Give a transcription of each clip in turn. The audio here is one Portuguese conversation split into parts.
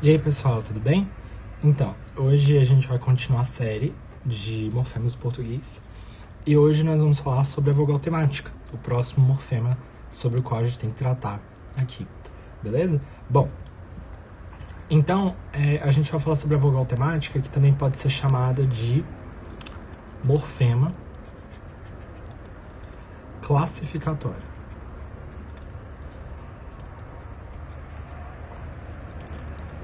E aí, pessoal, tudo bem? Então, hoje a gente vai continuar a série de morfemas do português. E hoje nós vamos falar sobre a vogal temática, o próximo morfema sobre o qual a gente tem que tratar aqui, beleza? Bom, então a gente vai falar sobre a vogal temática, que também pode ser chamada de morfema classificatório.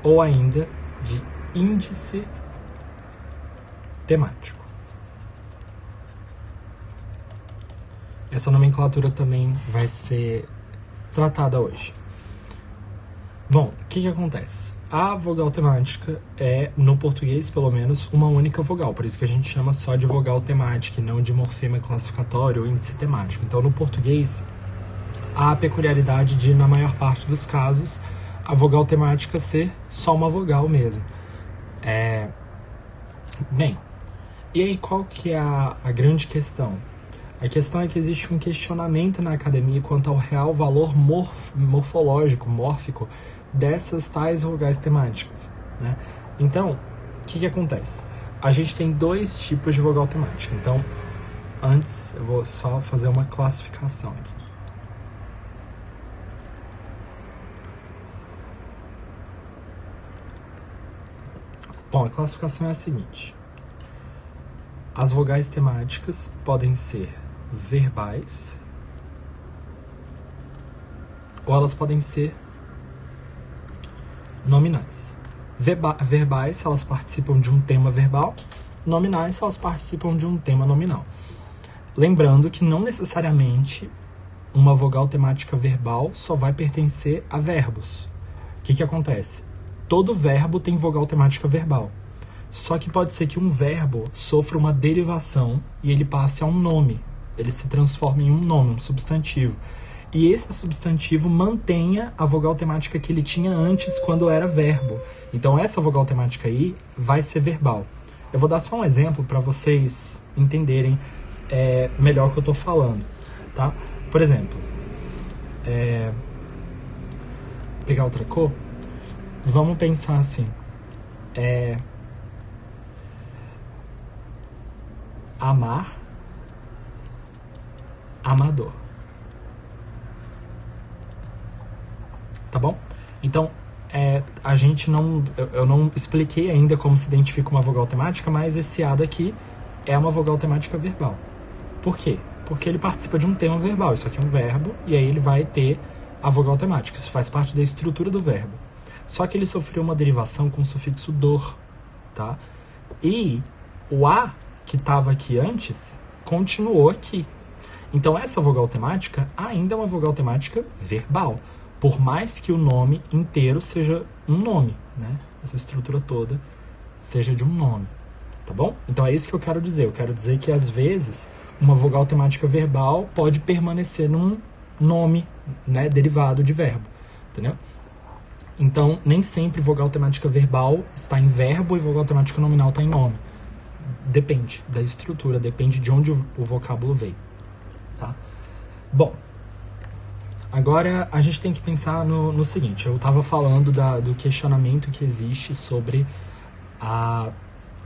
Ou ainda de índice temático. Essa nomenclatura também vai ser tratada hoje. Bom, o que acontece? A vogal temática é, no português pelo menos, uma única vogal, por isso que a gente chama só de vogal temática e não de morfema classificatório ou índice temático. Então, no português, há a peculiaridade de, na maior parte dos casos, a vogal temática ser só uma vogal mesmo. Bem, e aí qual que é a grande questão? A questão é que existe um questionamento na academia quanto ao real valor morfológico, mórfico, dessas tais vogais temáticas, né? Então, o que acontece? A gente tem dois tipos de vogal temática. Então, antes eu vou só fazer uma classificação aqui. Bom, a classificação é a seguinte. As vogais temáticas podem ser verbais ou elas podem ser nominais. Verbais, se elas participam de um tema verbal. Nominais, se elas participam de um tema nominal. Lembrando que não necessariamente uma vogal temática verbal só vai pertencer a verbos. O que acontece? Todo verbo tem vogal temática verbal. Só que pode ser que um verbo sofra uma derivação e ele passe a um nome. Ele se transforma em um nome, um substantivo. E esse substantivo mantenha a vogal temática que ele tinha antes quando era verbo. Então essa vogal temática aí vai ser verbal. Eu vou dar só um exemplo para vocês entenderem melhor o que eu estou falando, tá? Por exemplo, pegar outra cor. Vamos pensar assim, amar, amador. Tá bom? Então, a gente não... Eu não expliquei ainda como se identifica uma vogal temática, mas esse A daqui é uma vogal temática verbal. Por quê? Porque ele participa de um tema verbal. Isso aqui é um verbo, e aí ele vai ter a vogal temática. Isso faz parte da estrutura do verbo. Só que ele sofreu uma derivação com o sufixo dor, tá? E o A, que estava aqui antes, continuou aqui. Então, essa vogal temática ainda é uma vogal temática verbal, por mais que o nome inteiro seja um nome, né? Essa estrutura toda seja de um nome, tá bom? Então, é isso que eu quero dizer. Eu quero dizer que, às vezes, uma vogal temática verbal pode permanecer num nome, né, derivado de verbo, entendeu? Então, nem sempre vogal temática verbal está em verbo e vogal temática nominal está em nome. Depende da estrutura, depende de onde o vocábulo veio, tá? Bom, agora a gente tem que pensar no seguinte. Eu estava falando do questionamento que existe sobre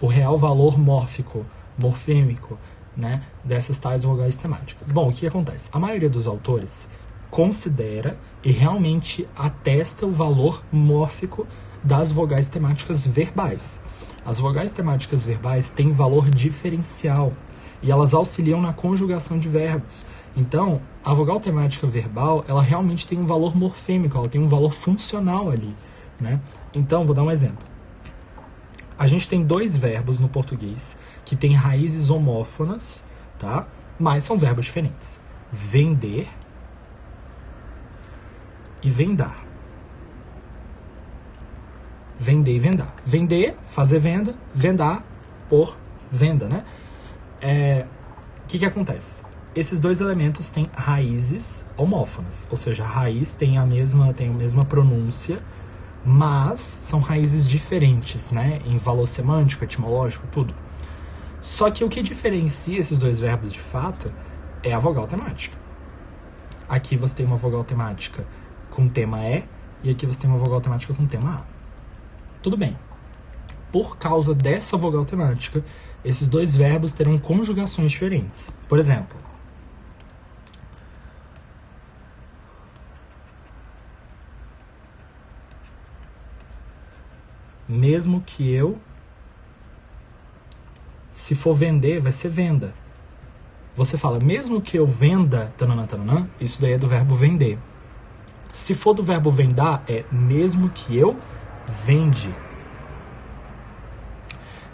o real valor morfêmico, né, dessas tais vogais temáticas. Bom, o que acontece? A maioria dos autores considera e realmente atesta o valor mórfico das vogais temáticas verbais. As vogais temáticas verbais têm valor diferencial e elas auxiliam na conjugação de verbos. Então, a vogal temática verbal, ela realmente tem um valor morfêmico, ela tem um valor funcional ali, né? Então, vou dar um exemplo. A gente tem dois verbos no português que têm raízes homófonas, tá? Mas são verbos diferentes. Vender e vendar. Vender e vendar. Vender, fazer venda. Vendar, por venda, né? O que acontece? Esses dois elementos têm raízes homófonas. Ou seja, a raiz tem a mesma pronúncia, mas são raízes diferentes, né? Em valor semântico, etimológico, tudo. Só que o que diferencia esses dois verbos de fato é a vogal temática. Aqui você tem uma vogal temática com tema E, e aqui você tem uma vogal temática com tema A. Tudo bem. Por causa dessa vogal temática, esses dois verbos terão conjugações diferentes. Por exemplo, mesmo que eu, se for vender, vai ser venda. Você fala, mesmo que eu venda, tananã, tananã, isso daí é do verbo vender. Se for do verbo vendar, é mesmo que eu vende.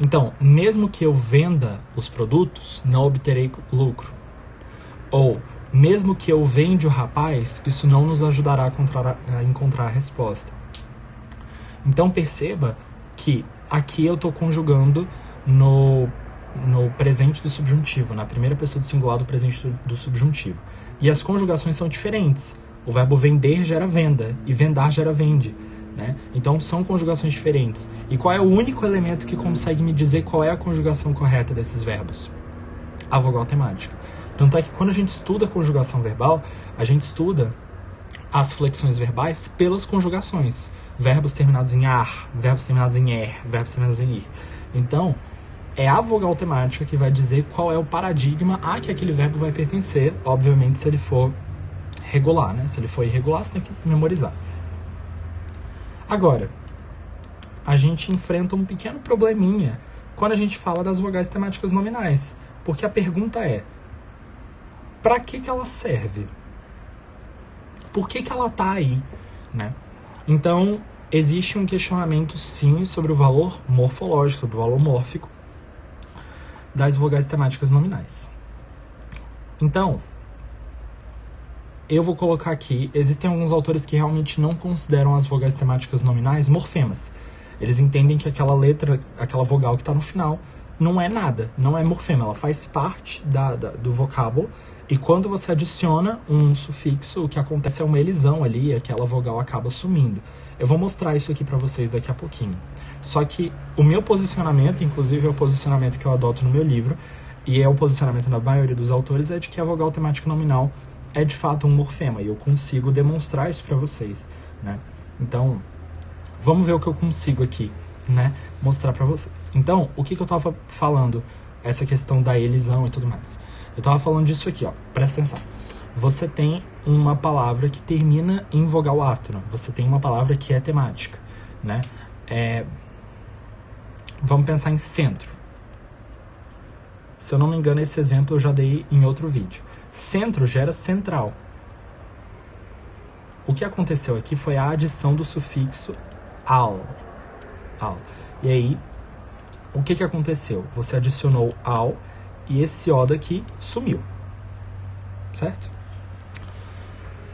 Então, mesmo que eu venda os produtos, não obterei lucro. Ou, mesmo que eu vende o rapaz, isso não nos ajudará a encontrar a resposta. Então, perceba que aqui eu estou conjugando no presente do subjuntivo, na primeira pessoa do singular do presente do subjuntivo. E as conjugações são diferentes. O verbo vender gera venda e vendar gera vende. Né? Então são conjugações diferentes. E qual é o único elemento que consegue me dizer qual é a conjugação correta desses verbos? A vogal temática. Tanto é que quando a gente estuda a conjugação verbal, a gente estuda as flexões verbais pelas conjugações. Verbos terminados em ar, verbos terminados em er, verbos terminados em ir. Então, é a vogal temática que vai dizer qual é o paradigma a que aquele verbo vai pertencer, obviamente se ele for regular, né? Se ele for irregular, você tem que memorizar. Agora, a gente enfrenta um pequeno probleminha quando a gente fala das vogais temáticas nominais. Porque a pergunta é, para que ela serve? Por que ela tá aí? Né? Então, existe um questionamento, sim, sobre o valor morfológico, sobre o valor mórfico das vogais temáticas nominais. Então, eu vou colocar aqui, existem alguns autores que realmente não consideram as vogais temáticas nominais morfemas. Eles entendem que aquela letra, aquela vogal que está no final, não é nada, não é morfema, ela faz parte do vocábulo, e quando você adiciona um sufixo, o que acontece é uma elisão ali, e aquela vogal acaba sumindo. Eu vou mostrar isso aqui para vocês daqui a pouquinho. Só que o meu posicionamento, inclusive é o posicionamento que eu adoto no meu livro, e é o posicionamento da maioria dos autores, é de que a vogal temática nominal é de fato um morfema, e eu consigo demonstrar isso para vocês, né? Então, vamos ver o que eu consigo aqui, né, mostrar para vocês. Então, o que eu tava falando, essa questão da elisão e tudo mais. Eu tava falando disso aqui, ó, presta atenção. Você tem uma palavra que termina em vogal átono, você tem uma palavra que é temática, né? Vamos pensar em centro. Se eu não me engano, esse exemplo eu já dei em outro vídeo. Centro gera central. O que aconteceu aqui foi a adição do sufixo al. E aí, o que aconteceu? Você adicionou al e esse o daqui sumiu. Certo?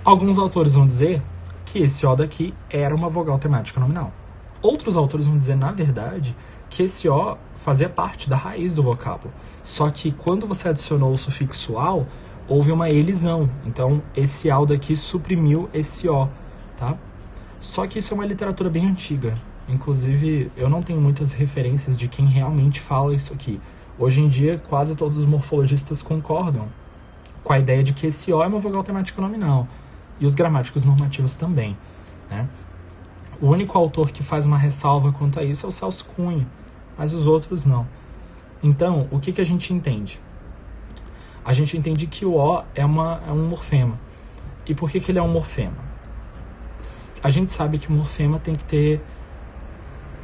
Alguns autores vão dizer que esse o daqui era uma vogal temática nominal. Outros autores vão dizer, na verdade, que esse o fazia parte da raiz do vocábulo. Só que quando você adicionou o sufixo al, houve uma elisão, então esse al daqui suprimiu esse o, tá? Só que isso é uma literatura bem antiga, inclusive eu não tenho muitas referências de quem realmente fala isso aqui. Hoje em dia, quase todos os morfologistas concordam com a ideia de que esse o é uma vogal temática nominal, e os gramáticos normativos também, né? O único autor que faz uma ressalva quanto a isso é o Celso Cunha, mas os outros não. Então, o que a gente entende? A gente entende que o O é um morfema. E por que ele é um morfema? A gente sabe que o morfema tem que ter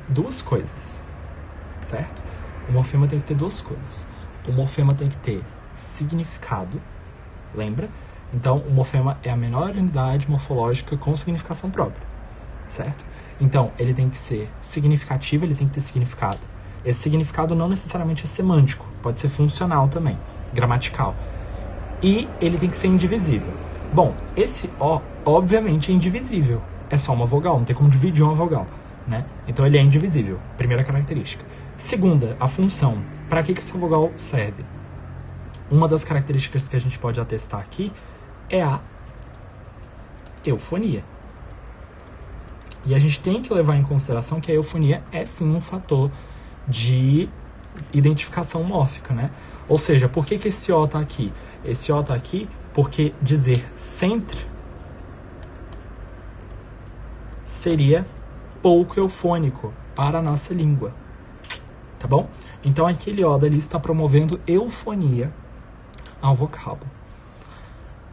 duas coisas, certo? O morfema tem que ter duas coisas. O morfema tem que ter significado, lembra? Então, o morfema é a menor unidade morfológica com significação própria, certo? Então, ele tem que ser significativo, ele tem que ter significado. Esse significado não necessariamente é semântico, pode ser funcional também, gramatical. E ele tem que ser indivisível. Bom, esse O, obviamente, é indivisível. É só uma vogal, não tem como dividir uma vogal, né? Então ele é indivisível, primeira característica. Segunda, a função. Para que essa vogal serve? Uma das características que a gente pode atestar aqui é a eufonia. E a gente tem que levar em consideração que a eufonia é sim um fator de identificação mórfica, né? Ou seja, por que esse O tá aqui? Esse O tá aqui porque dizer centre seria pouco eufônico. para a nossa língua. Tá bom? Então aquele O dali está promovendo eufonia ao vocábulo.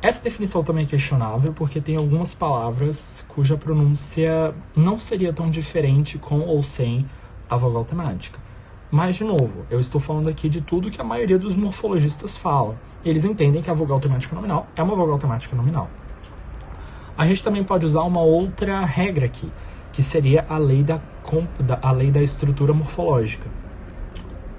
Essa definição também é questionável, porque tem algumas palavras cuja pronúncia não seria tão diferente com ou sem a vogal temática. Mas, de novo, eu estou falando aqui de tudo que a maioria dos morfologistas falam. Eles entendem que a vogal temática nominal é uma vogal temática nominal. A gente também pode usar uma outra regra aqui, que seria a lei da estrutura morfológica.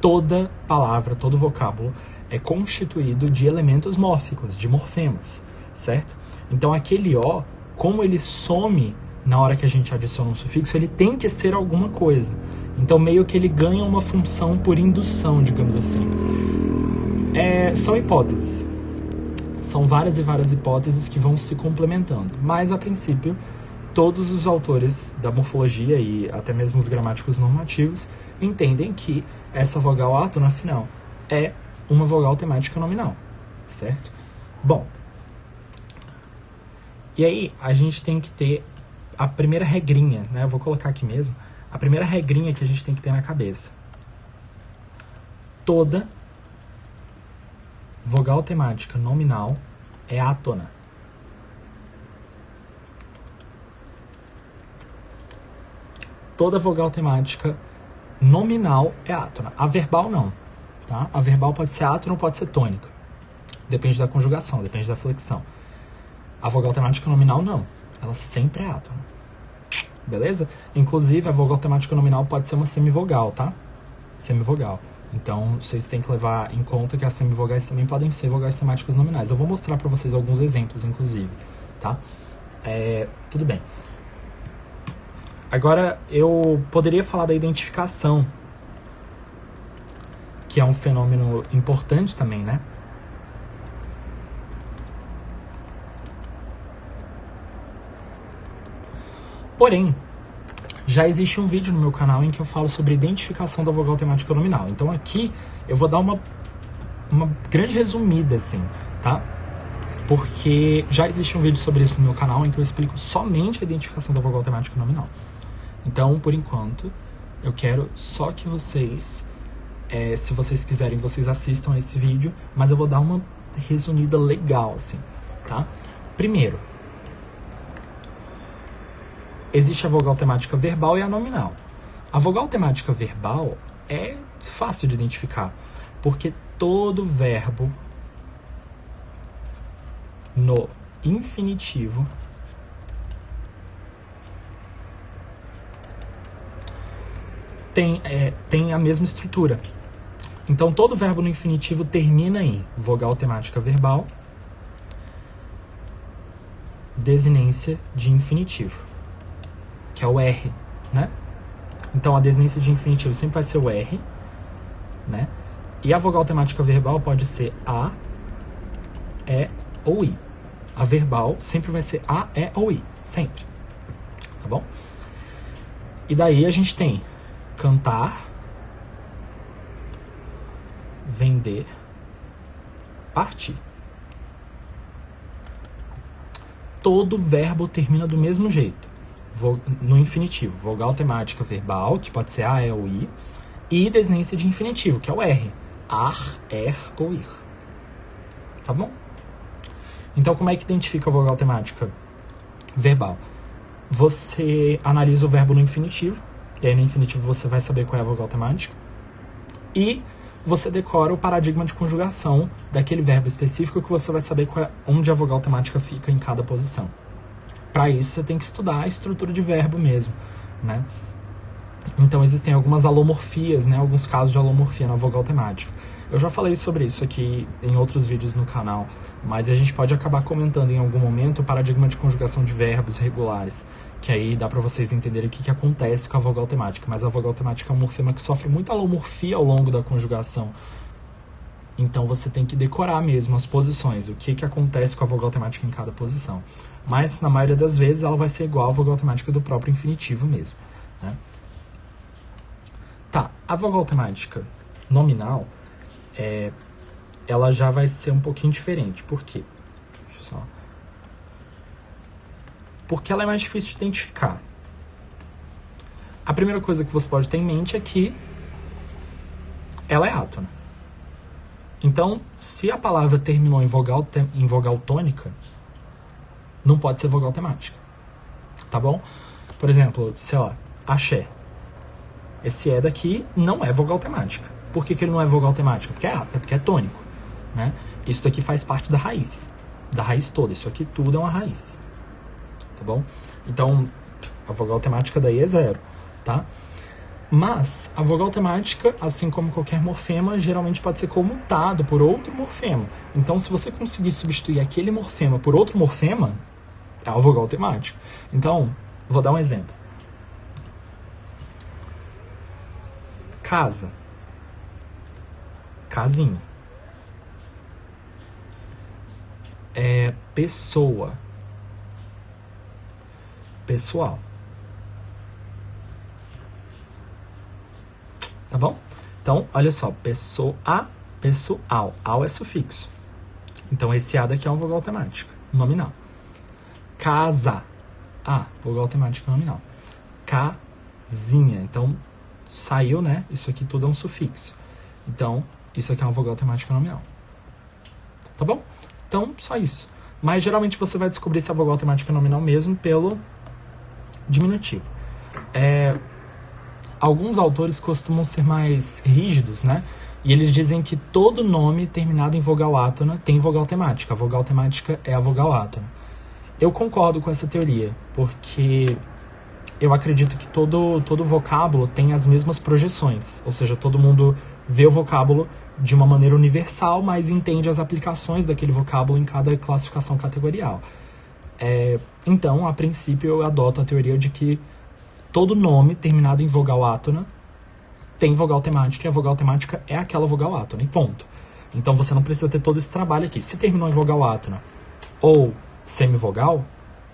Toda palavra, todo vocábulo é constituído de elementos mórficos, de morfemas, certo? Então aquele O, como ele some na hora que a gente adiciona um sufixo, ele tem que ser alguma coisa. Então meio que ele ganha uma função por indução, digamos assim. São hipóteses. São várias e várias hipóteses que vão se complementando. Mas, a princípio, todos os autores da morfologia e até mesmo os gramáticos normativos entendem que essa vogal átona final é uma vogal temática nominal, certo? Bom, e aí a gente tem que ter a primeira regrinha, né? Eu vou colocar aqui mesmo. A primeira regrinha que a gente tem que ter na cabeça. Toda vogal temática nominal é átona. Toda vogal temática nominal é átona. A verbal não. Tá? A verbal pode ser átona ou pode ser tônica. Depende da conjugação, depende da flexão. A vogal temática nominal não. Ela sempre é átona. Beleza? Inclusive, a vogal temática nominal pode ser uma semivogal, tá? Semivogal. Então, vocês têm que levar em conta que as semivogais também podem ser vogais temáticas nominais. Eu vou mostrar para vocês alguns exemplos, inclusive, tá? Tudo bem. Agora, eu poderia falar da identificação, que é um fenômeno importante também, né? Porém, já existe um vídeo no meu canal em que eu falo sobre identificação da vogal temática nominal. Então aqui eu vou dar uma grande resumida, assim, tá? Porque já existe um vídeo sobre isso no meu canal em que eu explico somente a identificação da vogal temática nominal. Então, por enquanto, eu quero só que vocês, se vocês quiserem, vocês assistam a esse vídeo, mas eu vou dar uma resumida legal, assim, tá? Primeiro, existe a vogal temática verbal e a nominal. A vogal temática verbal é fácil de identificar, porque todo verbo no infinitivo tem a mesma estrutura. Então, todo verbo no infinitivo termina em vogal temática verbal, desinência de infinitivo, que é o R, né? Então, a desinência de infinitivo sempre vai ser o R, né? E a vogal temática verbal pode ser A, E ou I. A verbal sempre vai ser A, E ou I, sempre. Tá bom? E daí a gente tem cantar, vender, partir. Todo verbo termina do mesmo jeito. No infinitivo, vogal temática verbal, que pode ser A, E ou I, e desinência de infinitivo, que é o R. Ar, ou ir. Tá bom? Então, como é que identifica a vogal temática verbal? Você analisa o verbo no infinitivo, e aí no infinitivo você vai saber qual é a vogal temática, e você decora o paradigma de conjugação daquele verbo específico, que você vai saber onde a vogal temática fica em cada posição. Para isso, você tem que estudar a estrutura de verbo mesmo, né? Então, existem algumas alomorfias, né? Alguns casos de alomorfia na vogal temática. Eu já falei sobre isso aqui em outros vídeos no canal, mas a gente pode acabar comentando em algum momento o paradigma de conjugação de verbos regulares, que aí dá para vocês entenderem o que acontece com a vogal temática. Mas a vogal temática é um morfema que sofre muita alomorfia ao longo da conjugação. Então você tem que decorar mesmo as posições, o que acontece com a vogal temática em cada posição. Mas, na maioria das vezes, ela vai ser igual à vogal temática do próprio infinitivo mesmo, né? Tá, a vogal temática nominal, ela já vai ser um pouquinho diferente. Por quê? Porque ela é mais difícil de identificar. a primeira coisa que você pode ter em mente é que ela é átona. Então, se a palavra terminou em vogal tônica, não pode ser vogal temática. Tá bom? Por exemplo, sei lá, axé. Esse é daqui não é vogal temática. Por que ele não é vogal temática? Porque é tônico, né? Isso daqui faz parte da raiz toda. Isso aqui tudo é uma raiz. Tá bom? Então, a vogal temática daí é 0, tá? Mas a vogal temática, assim como qualquer morfema, geralmente pode ser comutado por outro morfema. Então, se você conseguir substituir aquele morfema por outro morfema, é a vogal temática. Então, vou dar um exemplo. Casa. Casinha. Pessoa. Pessoal. Tá bom? Então, olha só. Pessoa, pessoal. Ao é sufixo. Então, esse A daqui é uma vogal temática. Nominal. Casa. Vogal temática nominal. Casinha. Então, saiu, né? Isso aqui tudo é um sufixo. Então, isso aqui é uma vogal temática nominal. Tá bom? Então, só isso. Mas, geralmente, você vai descobrir se a vogal temática nominal mesmo pelo diminutivo. Alguns autores costumam ser mais rígidos, né? E eles dizem que todo nome terminado em vogal átona tem vogal temática. A vogal temática é a vogal átona. Eu concordo com essa teoria, porque eu acredito que todo vocábulo tem as mesmas projeções. Ou seja, todo mundo vê o vocábulo de uma maneira universal, mas entende as aplicações daquele vocábulo em cada classificação categorial. Então, a princípio, eu adoto a teoria de que todo nome terminado em vogal átona tem vogal temática, e a vogal temática é aquela vogal átona, e ponto. Então, você não precisa ter todo esse trabalho aqui. Se terminou em vogal átona ou semivogal,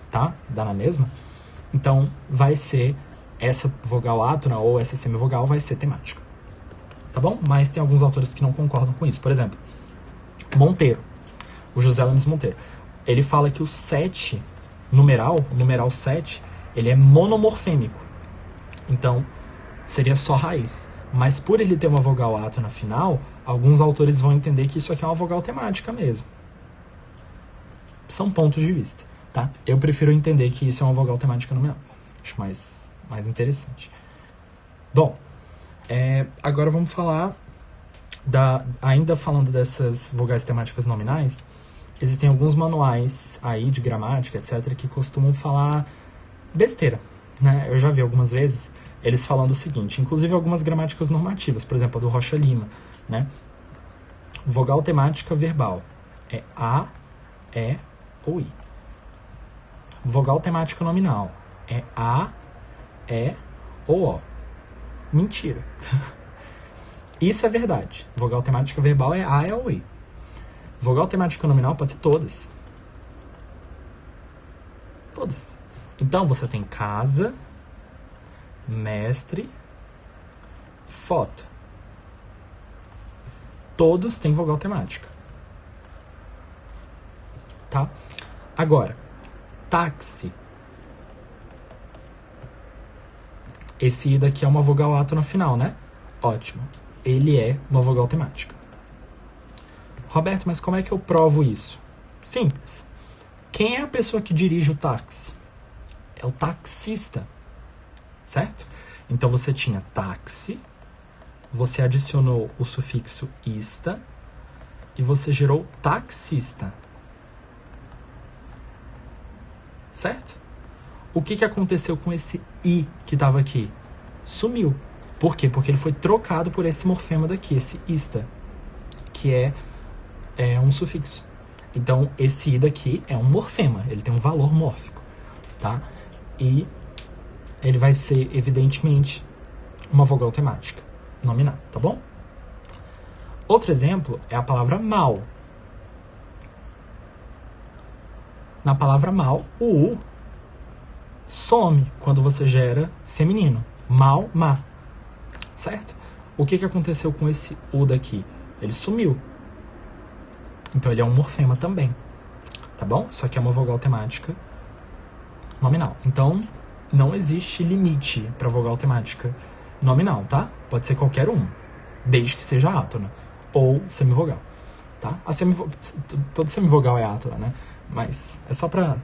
tá? Dá na mesma. Então, vai ser essa vogal átona ou essa semivogal vai ser temática. Tá bom? Mas tem alguns autores que não concordam com isso. Por exemplo, Monteiro, o José Lemes Monteiro. Ele fala que o 7, o numeral 7, ele é monomorfêmico. Então, seria só raiz. Mas por ele ter uma vogal átona final, alguns autores vão entender que isso aqui é uma vogal temática mesmo. São pontos de vista, tá? Eu prefiro entender que isso é uma vogal temática nominal. Acho mais interessante. Bom, agora vamos falar ainda falando dessas vogais temáticas nominais, existem alguns manuais aí de gramática, etc., que costumam falar besteira, né? Eu já vi algumas vezes eles falando o seguinte, inclusive algumas gramáticas normativas, por exemplo, a do Rocha Lima, né? Vogal temática verbal é A, E ou I. Vogal temática nominal é A, E ou O. Mentira. Isso é verdade. Vogal temática verbal é A, E ou I. Vogal temática nominal pode ser todas. Todas. Então, você tem casa, mestre, foto. Todos têm vogal temática. Tá? Agora, táxi. Esse I daqui é uma vogal átona final, né? Ótimo. Ele é uma vogal temática. Roberto, mas como é que eu provo isso? Simples. Quem é a pessoa que dirige o táxi? É o taxista. Certo? Então você tinha táxi, você adicionou o sufixo ista e você gerou taxista. Certo? O que aconteceu com esse I que estava aqui? Sumiu. Por quê? Porque ele foi trocado por esse morfema daqui, esse ista, que é um sufixo. Então, esse I daqui é um morfema, ele tem um valor mórfico, tá? E ele vai ser, evidentemente, uma vogal temática nominal, tá bom? Outro exemplo é a palavra mal. Na palavra mal, o U some quando você gera feminino. Mal, ma. Certo? O que aconteceu com esse U daqui? Ele sumiu. Então ele é um morfema também. Tá bom? Isso aqui é uma vogal temática nominal. Então, não existe limite para vogal temática nominal, tá? Pode ser qualquer um, desde que seja átona ou semivogal, tá? Todo semivogal é átona, né? Mas é só para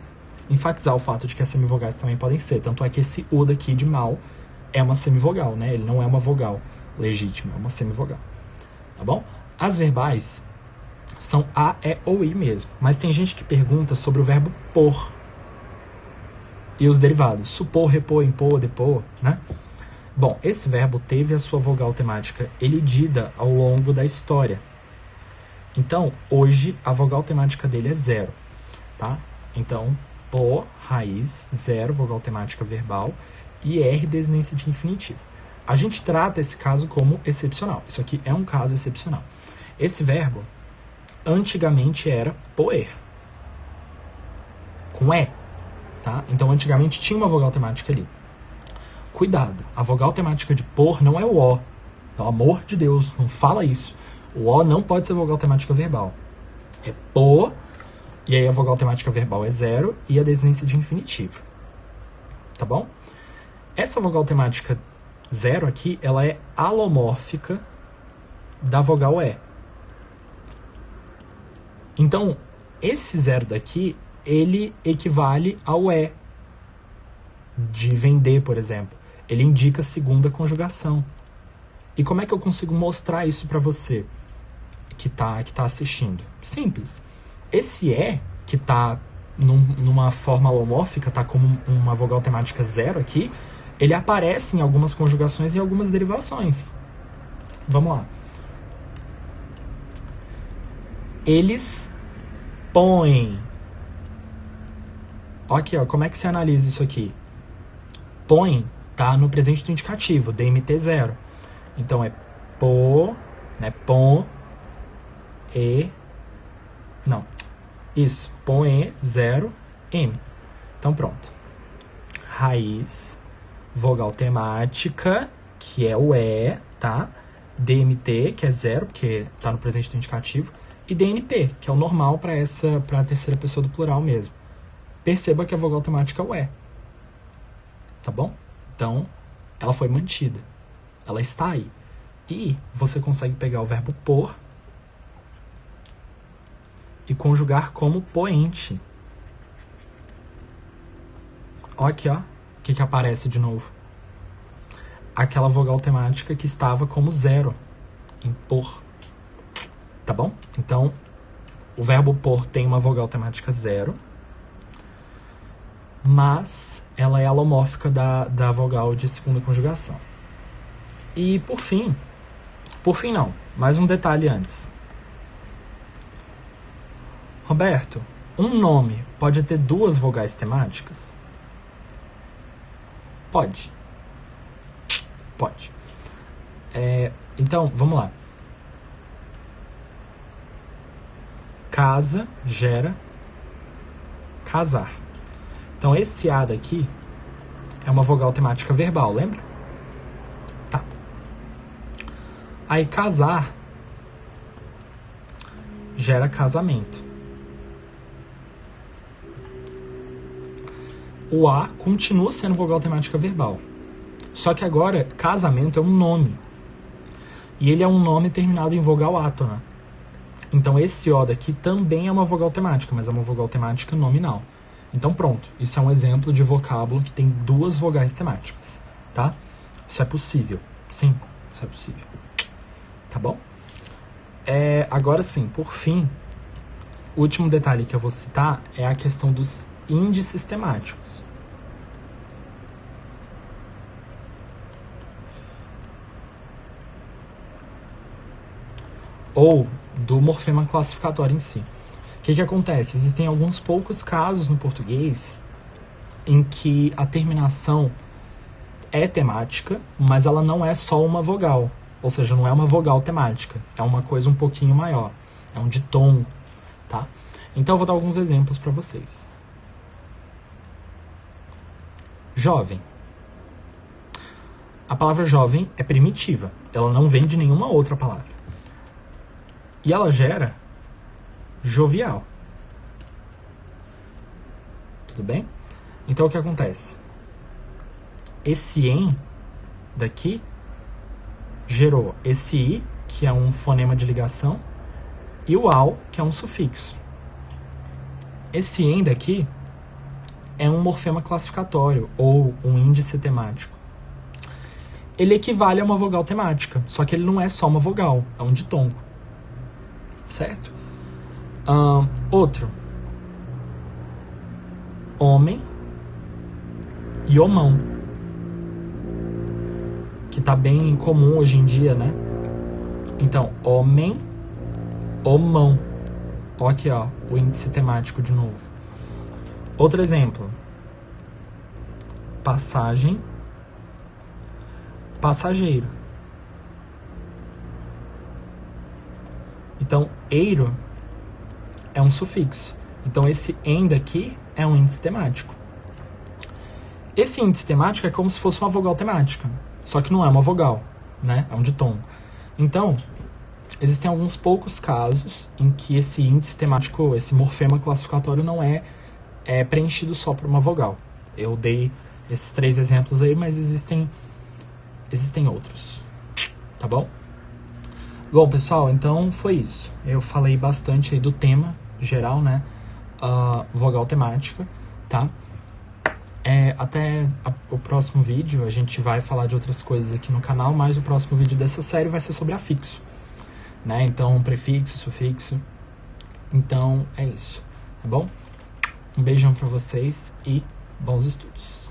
enfatizar o fato de que as semivogais também podem ser. Tanto é que esse U daqui de mal é uma semivogal, né? Ele não é uma vogal legítima, é uma semivogal, tá bom? As verbais são A, E ou I mesmo. Mas tem gente que pergunta sobre o verbo por e os derivados. Supor, repor, impor, depor, né? Bom, esse verbo teve a sua vogal temática elidida ao longo da história. Então, hoje, a vogal temática dele é 0, tá? Então, por, raiz, 0, vogal temática verbal, e R, desinência de infinitivo. A gente trata esse caso como excepcional. Isso aqui é um caso excepcional. Esse verbo, antigamente, era poer, com E, tá? Então, antigamente, tinha uma vogal temática ali. Cuidado, a vogal temática de por não é o O. Pelo amor de Deus, não fala isso. O O não pode ser vogal temática verbal. É por, e aí a vogal temática verbal é 0 e a desinência de infinitivo. Tá bom? Essa vogal temática 0 aqui, ela é alomórfica da vogal E. Então, esse 0 daqui, ele equivale ao E de vender, por exemplo. Ele indica segunda conjugação. E como é que eu consigo mostrar isso para você que tá assistindo? Simples. Esse E, que tá numa forma alomórfica, tá como uma vogal temática 0 aqui, ele aparece em algumas conjugações e algumas derivações. Vamos lá. Eles põem. Aqui, ó, como é que se analisa isso aqui? Põe tá no presente do indicativo, DMT 0. Então é pô, né? Pom, e. Não. Isso. Põe 0, M. Então pronto. Raiz, vogal temática, que é o E, tá? DMT, que é 0, porque tá no presente do indicativo. E DNP, que é o normal para a terceira pessoa do plural mesmo. Perceba que a vogal temática é o E. Tá bom? Então, ela foi mantida. Ela está aí. E você consegue pegar o verbo por e conjugar como poente. Olha aqui, ó. O que aparece de novo? Aquela vogal temática que estava como 0 em por. Tá bom? Então, o verbo por tem uma vogal temática 0, mas ela é alomórfica da vogal de segunda conjugação. E, por fim não, mais um detalhe antes. Roberto, um nome pode ter duas vogais temáticas? Pode. Então, vamos lá. Casa gera casar. Então, esse A daqui é uma vogal temática verbal, lembra? Tá. Aí, casar gera casamento. O A continua sendo vogal temática verbal. Só que agora, casamento é um nome. E ele é um nome terminado em vogal átona. Então, esse O daqui também é uma vogal temática, mas é uma vogal temática nominal. Então, pronto. Isso é um exemplo de vocábulo que tem duas vogais temáticas, tá? Isso é possível. Sim, isso é possível. Tá bom? Agora sim, por fim, o último detalhe que eu vou citar é a questão dos índices temáticos. Ou do morfema classificatório em si. O que acontece? Existem alguns poucos casos no português em que a terminação é temática, mas ela não é só uma vogal. Ou seja, não é uma vogal temática. É uma coisa um pouquinho maior. É um ditongo, tá? Então eu vou dar alguns exemplos para vocês. Jovem. A palavra jovem é primitiva. Ela não vem de nenhuma outra palavra. E ela gera jovial. Tudo bem? Então o que acontece? esse em daqui gerou esse i, que é um fonema de ligação, e o ao, que é um sufixo. Esse em daqui é um morfema classificatório, ou um índice temático. Ele equivale a uma vogal temática, só que ele não é só uma vogal, é um ditongo. Certo? Outro. Homem e homão. Que tá bem comum hoje em dia, né? Então, homem, homão. Ó aqui, ó, o índice temático de novo. Outro exemplo. Passagem, passageiro. Então, eiro é um sufixo. Então, esse em daqui é um índice temático. Esse índice temático é como se fosse uma vogal temática, só que não é uma vogal, né? É um ditongo. Então, existem alguns poucos casos em que esse índice temático, esse morfema classificatório não é preenchido só por uma vogal. Eu dei esses 3 exemplos aí, mas existem outros, tá bom? Bom, pessoal, então foi isso. Eu falei bastante aí do tema geral, né? Vogal temática, tá? Até o próximo vídeo a gente vai falar de outras coisas aqui no canal, mas o próximo vídeo dessa série vai ser sobre afixo, né? Então, prefixo, sufixo. Então, é isso, tá bom? Um beijão pra vocês e bons estudos.